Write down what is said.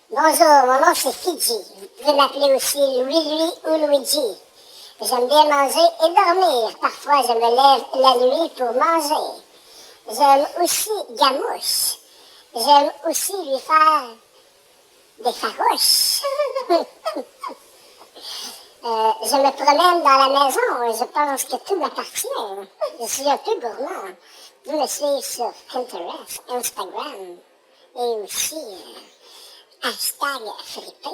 Bonjour, mon nom c'est Fidji. Vous pouvez m'appeler aussi Louis ou Luigi. J'aime bien manger et dormir. Parfois, je me lève la nuit pour manger. J'aime aussi Gamouche. J'aime aussi lui faire des farouches. Je me promène dans la maison et je pense que tout m'appartient. Je suis un peu gourmand. Vous me suivez sur Pinterest, Instagram et aussi hashtag frippé.